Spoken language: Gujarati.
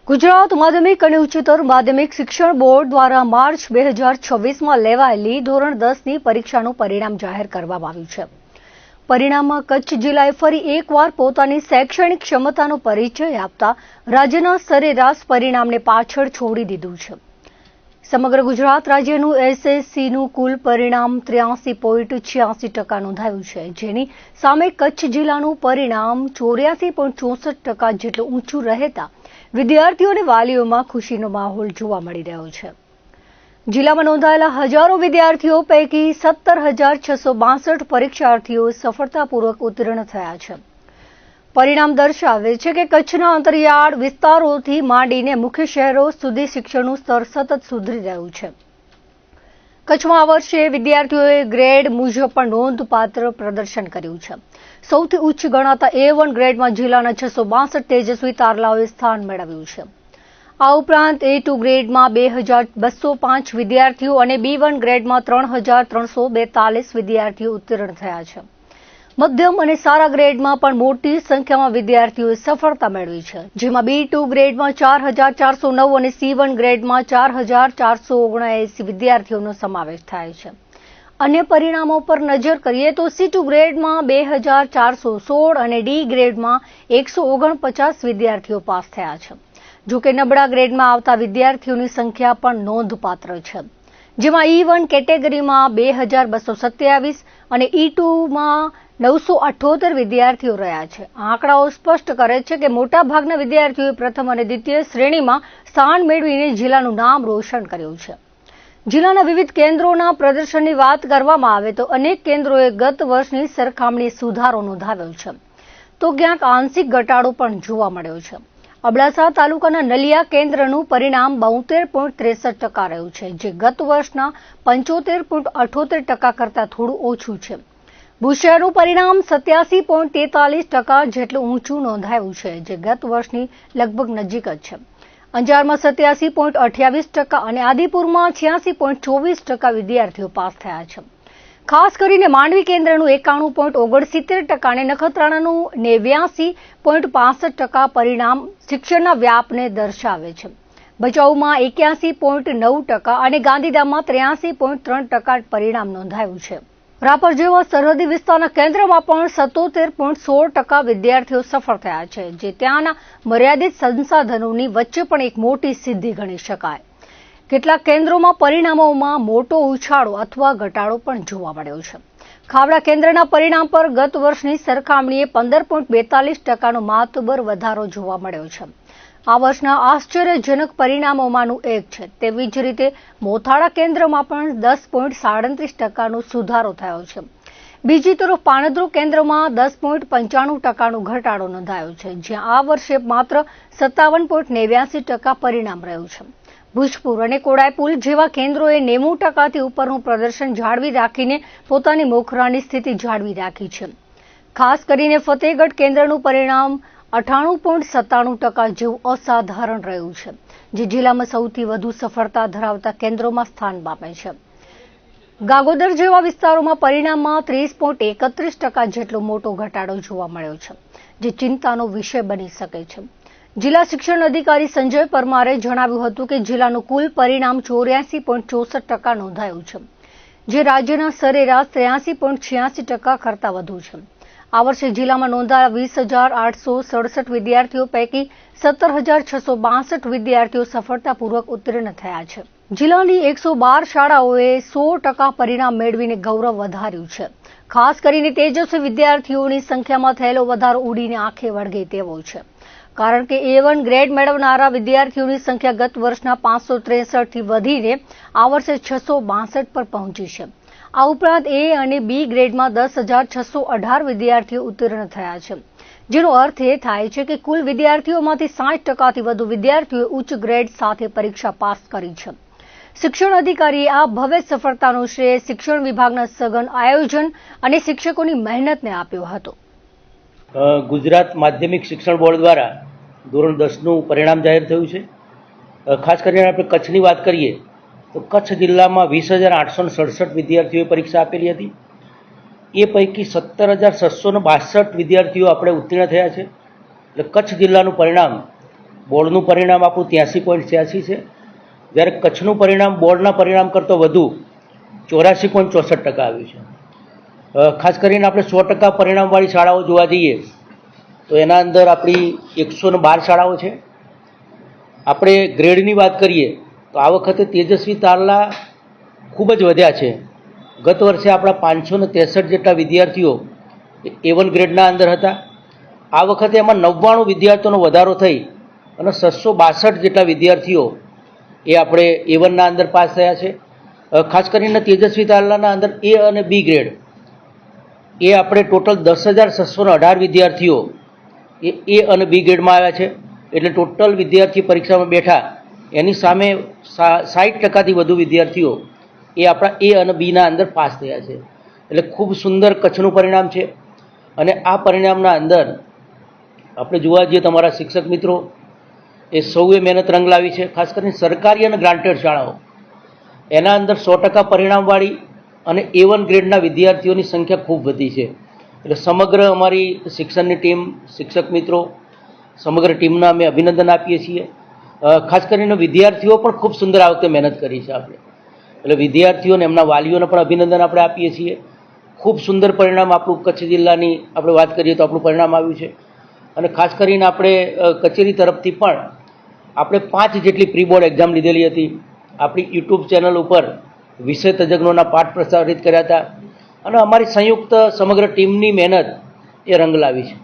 ગુજરાત માધ્યમિક અને ઉચ્ચતર માધ્યમિક શિક્ષણ બોર્ડ દ્વારા માર્ચ 2026માં લેવાયેલી ધોરણ 10ની પરીક્ષાનું પરિણામ જાહેર કરવામાં આવ્યું છે. પરિણામમાં કચ્છ જિલ્લાએ ફરી એકવાર પોતાની શૈક્ષણિક ક્ષમતાનો પરિચય આપતા રાજ્યના સરેરાશ પરિણામને પાછળ છોડી દીધું છે. સમગ્ર ગુજરાત રાજ્યનું એસએસસીનું કુલ પરિણામ 83.86% નોંધાયું છે, જેની સામે કચ્છ જિલ્લાનું પરિણામ 84.64% જેટલું ઊંચું રહેતા વિદ્યાર્થીઓ અને વાલીઓમાં ખુશીનો માહોલ જોવા મળી રહ્યો છે. જિલ્લામાં નોંધાયેલા હજારો વિદ્યાર્થીઓ પૈકી 17,662 પરીક્ષાર્થીઓ સફળતાપૂર્વક ઉત્તીર્ણ થયા છે. પરિણામ દર્શાવે છે કે કચ્છના અંતરિયાળ વિસ્તારોથી માંડીને મુખ્ય શહેરો સુધી શિક્ષણનું સ્તર સતત સુધરી રહ્યું છે. કચ્છમાં આ વર્ષે વિદ્યાર્થીઓએ ગ્રેડ મુજબ પણ નોંધપાત્ર પ્રદર્શન કર્યું છે. સૌથી ઉચ્ચ ગણાતા A1 ગ્રેડમાં જિલ્લાના 662 તેજસ્વી તારલાઓએ સ્થાન મેળવ્યું છે. આ ઉપરાંત A2 ગ્રેડમાં 2,205 વિદ્યાર્થીઓ અને B1 ગ્રેડમાં 3,342 વિદ્યાર્થીઓ ઉત્તીર્ણ થયા છે. મધ્યમ અને સારા ગ્રેડમાં પણ મોટી સંખ્યામાં વિદ્યાર્થીઓએ સફળતા મેળવી છે, જેમાં B2 ગ્રેડમાં 4,409 અને C1 ગ્રેડમાં 4,479 વિદ્યાર્થીઓનો સમાવેશ થાય છે. અન્ય પરિણામો પર નજર કરીએ તો C2 ગ્રેડમાં 2,416 અને D ગ્રેડમાં 149 વિદ્યાર્થીઓ પાસ થયા છે. જોકે નબળા ગ્રેડમાં આવતા વિદ્યાર્થીઓની સંખ્યા પણ નોંધપાત્ર છે, જેમાં E1 કેટેગરીમાં 2,227 અને E2માં 978 વિદ્યાર્થીઓ રહ્યા છે. આંકડાઓ સ્પષ્ટ કરે છે કે મોટાભાગના વિદ્યાર્થીઓએ પ્રથમ અને દ્વિતીય શ્રેણીમાં સ્થાન મેળવીને જિલ્લાનું નામ રોશન કર્યું છે. જિલ્લાના વિવિધ કેન્દ્રોના પ્રદર્શનની વાત કરવામાં આવે તો અનેક કેન્દ્રોએ ગત વર્ષની સરખામણીએ સુધારો નોંધાવ્યો છે, તો ક્યાંક આંશિક ઘટાડો પણ જોવા મળ્યો છે. અબડાસા તાલુકાના નલિયા કેન્દ્રનું પરિણામ 72.63% રહ્યું છે, જે ગત વર્ષના 75.78% કરતાં થોડું ઓછું છે. ભુજ શહેરનું પરિણામ 87.43% જેટલું ઊંચું નોંધાયું છે, જે ગત વર્ષની લગભગ નજીક જ છે. અંજારમાં 87.28% અને આદિપુરમાં 86.24% વિદ્યાર્થીઓ પાસ થયા છે. ખાસ કરીને માંડવી કેન્દ્રનું 91.69% અને નખત્રાણાનું 89.65% પરિણામ શિક્ષણના વ્યાપને દર્શાવે છે. ભચાઉમાં 81.9% અને ગાંધીધામમાં 83.3% પરિણામ નોંધાયું છે. રાપર જેવા સરહદી વિસ્તારના કેન્દ્રમાં પણ 77.16% વિદ્યાર્થીઓ સફળ થયા છે, જે ત્યાંના મર્યાદિત સંસાધનોની વચ્ચે પણ એક મોટી સિદ્ધિ ગણી શકાય. કેટલાક કેન્દ્રોમાં પરિણામોમાં મોટો ઉછાળો અથવા ઘટાડો પણ જોવા મળ્યો છે. ખાવડા કેન્દ્રના પરિણામ પર ગત વર્ષની સરખામણીએ 15.42%નો માતબર વધારો જોવા મળ્યો છે. આ વર્ષના આશ્ચર્યજનક પરિણામોમાંનું એક છે. તેવી જ રીતે મોથાળા કેન્દ્રમાં પણ 10.37%નો સુધારો થયો છે. બીજી તરફ પાણદ્રો કેન્દ્રમાં 10.95%નો ઘટાડો નોંધાયો છે, જ્યાં આ વર્ષે માત્ર 57.89% પરિણામ રહ્યું છે. ભુજપુર અને કોડાયપુલ જેવા કેન્દ્રોએ 90%થી ઉપરનું પ્રદર્શન જાળવી રાખીને પોતાની મોખરાની સ્થિતિ જાળવી રાખી છે. ખાસ કરીને ફતેહગઢ કેન્દ્રનું પરિણામ 98.97% જેવું અસાધારણ રહ્યું છે, જે જિલ્લામાં સૌથી વધુ સફળતા ધરાવતા કેન્દ્રોમાં સ્થાન પામે છે. ગાગોદર જેવા વિસ્તારોમાં પરિણામમાં 30.31% જેટલો મોટો ઘટાડો જોવા મળ્યો છે, જે ચિંતાનો વિષય બની શકે છે. જિલ્લા શિક્ષણ અધિકારી સંજય પરમારે જણાવ્યું હતું કે જિલ્લાનું કુલ પરિણામ 84.64% નોંધાયું છે, જે રાજ્યના સરેરાશ 83.86% કરતાં વધુ છે. આ વર્ષે જિલ્લામાં નોંધાયેલા 20,867 વિદ્યાર્થીઓ પૈકી 17,662 વિદ્યાર્થીઓ સફળતાપૂર્વક ઉત્તીર્ણ થયા છે. જિલ્લાની 112 શાળાઓએ 100% પરિણામ મેળવીને ગૌરવ વધાર્યું છે. ખાસ કરીને તેજસ્વી વિદ્યાર્થીઓની સંખ્યામાં થયેલો વધારો ઉડીને આંખે વળગે તેવો છે, કારણ કે A1 ગ્રેડ મેળવનારા વિદ્યાર્થીઓની સંખ્યા ગત વર્ષના 563થી વધીને આ વર્ષે 662 પર પહોંચી છે. આ ઉપરાંત A અને B ગ્રેડમાં 10,618 વિદ્યાર્થીઓ ઉત્તીર્ણ થયા છે, જેનો અર્થ એ થાય છે કે કુલ વિદ્યાર્થીઓમાંથી 60%થી વધુ વિદ્યાર્થીઓએ ઉચ્ચ ગ્રેડ સાથે પરીક્ષા પાસ કરી છે. શિક્ષણ અધિકારીએ આ ભવ્ય સફળતાનો શ્રેય શિક્ષણ વિભાગના સઘન આયોજન અને શિક્ષકોની મહેનતને આપ્યો હતો. ગુજરાત માધ્યમિક શિક્ષણ બોર્ડ દ્વારા ધોરણ 10નું પરિણામ જાહેર થયું છે. ખાસ કરીને આપણે કચ્છની વાત કરીએ તો કચ્છ જિલ્લામાં 20,867 વિદ્યાર્થીઓએ પરીક્ષા આપેલી હતી. એ પૈકી 17,662 વિદ્યાર્થીઓ આપણે ઉત્તીર્ણ થયા છે. એટલે કચ્છ જિલ્લાનું પરિણામ બોર્ડનું પરિણામ આપણું 83.86 છે, જ્યારે કચ્છનું પરિણામ બોર્ડના પરિણામ કરતાં વધુ 84.64% આવ્યું છે. ખાસ કરીને આપણે 100% પરિણામવાળી શાળાઓ જોવા જઈએ તો એના અંદર આપણી 112 શાળાઓ છે. આપણે ગ્રેડની વાત કરીએ તો આ વખતે તેજસ્વી તારલા ખૂબ જ વધ્યા છે. ગત વર્ષે આપણા 563 જેટલા વિદ્યાર્થીઓ A1 ગ્રેડના અંદર હતા. આ વખતે એમાં 99 વિદ્યાર્થીઓનો વધારો થઈ અને 662 જેટલા વિદ્યાર્થીઓ એ આપણે A1ના અંદર પાસ થયા છે. ખાસ કરીને તેજસ્વી તારલાના અંદર A અને B ગ્રેડ એ આપણે ટોટલ 10,618 વિદ્યાર્થીઓ એ A અને B ગ્રેડમાં આવ્યા છે. એટલે ટોટલ વિદ્યાર્થી પરીક્ષામાં બેઠા એની સામે 60%થી વધુ વિદ્યાર્થીઓ એ આપણા A અને Bના અંદર પાસ થયા છે. એટલે ખૂબ સુંદર કચ્છનું પરિણામ છે. અને આ પરિણામના અંદર આપણે જોવા જઈએ તમારા શિક્ષક મિત્રો એ સૌએ મહેનત રંગ લાવી છે. ખાસ કરીને સરકારી અને ગ્રાન્ટેડ શાળાઓ એના અંદર 100% પરિણામવાળી અને A1 ગ્રેડના વિદ્યાર્થીઓની સંખ્યા ખૂબ વધી છે. એટલે સમગ્ર અમારી શિક્ષણની ટીમ, શિક્ષક મિત્રો, સમગ્ર ટીમના અમે અભિનંદન આપીએ છીએ. ખાસ કરીને વિદ્યાર્થીઓ પણ ખૂબ સુંદર આ વખતે મહેનત કરી છે આપણે. એટલે વિદ્યાર્થીઓને એમના વાલીઓને પણ અભિનંદન આપણે આપીએ છીએ. ખૂબ સુંદર પરિણામ આપણું કચ્છ જિલ્લાની આપણે વાત કરીએ તો આપણું પરિણામ આવ્યું છે. અને ખાસ કરીને આપણે કચેરી તરફથી પણ આપણે 5 જેટલી પ્રી બોર્ડ એક્ઝામ લીધેલી હતી. આપણી યુટ્યુબ ચેનલ ઉપર વિષય તજજ્ઞોના પાઠ પ્રસારિત કર્યા હતા અને અમારી સંયુક્ત સમગ્ર ટીમની મહેનત એ રંગ લાવી છે.